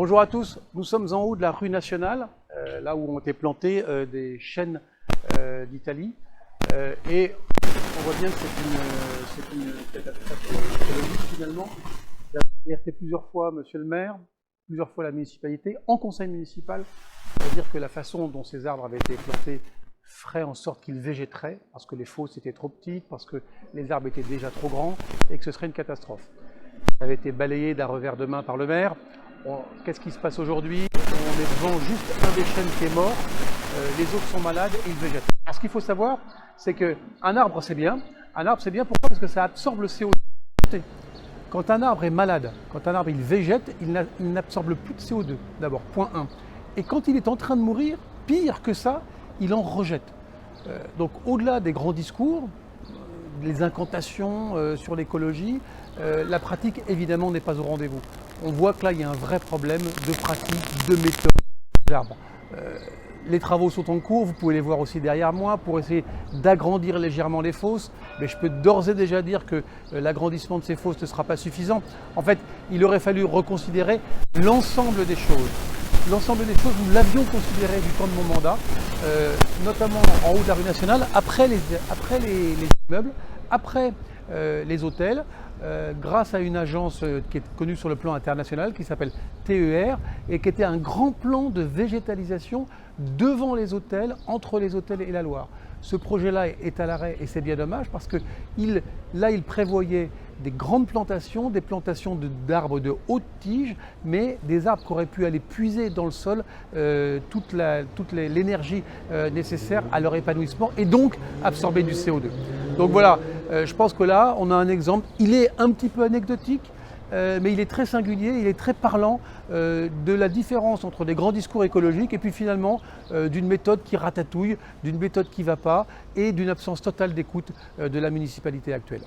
Bonjour à tous, nous sommes en haut de la rue nationale, là où ont été plantées des chênes d'Italie. Et on voit bien que c'est une catastrophe écologique finalement. J'ai alerté plusieurs fois monsieur le maire, plusieurs fois la municipalité, en conseil municipal, pour dire que la façon dont ces arbres avaient été plantés ferait en sorte qu'ils végéteraient, parce que les fosses étaient trop petites, parce que les arbres étaient déjà trop grands, et que ce serait une catastrophe. Ça avait été balayé d'un revers de main par le maire. Qu'est-ce qui se passe aujourd'hui? On est devant juste un des chênes qui est mort, les autres sont malades et ils végètent. Alors, ce qu'il faut savoir, c'est qu'un arbre c'est bien. Un arbre c'est bien, pourquoi? Parce que ça absorbe le CO2. Quand un arbre est malade, quand un arbre il végète, il n'absorbe plus de CO2, d'abord, point 1. Et quand il est en train de mourir, pire que ça, il en rejette. Donc au-delà des grands discours, les incantations sur l'écologie, la pratique évidemment n'est pas au rendez-vous. On voit que là il y a un vrai problème de pratique, de méthode d'arbres. Les travaux sont en cours, vous pouvez les voir aussi derrière moi, pour essayer d'agrandir légèrement les fosses. Mais je peux d'ores et déjà dire que l'agrandissement de ces fosses ne sera pas suffisant. En fait, il aurait fallu reconsidérer l'ensemble des choses. L'ensemble des choses, nous l'avions considéré du temps de mon mandat, notamment en haut de la rue nationale, après les immeubles, après les hôtels, grâce à une agence qui est connue sur le plan international, qui s'appelle TER, et qui était un grand plan de végétalisation devant les hôtels, entre les hôtels et la Loire. Ce projet-là est à l'arrêt et c'est bien dommage parce que il prévoyait des grandes plantations, des plantations d'arbres de haute tige, mais des arbres qui auraient pu aller puiser dans le sol toute l'énergie nécessaire à leur épanouissement et donc absorber du CO2. Donc voilà, je pense que là, on a un exemple. Il est un petit peu anecdotique, mais il est très singulier, il est très parlant de la différence entre des grands discours écologiques et puis finalement d'une méthode qui ratatouille, d'une méthode qui ne va pas et d'une absence totale d'écoute de la municipalité actuelle.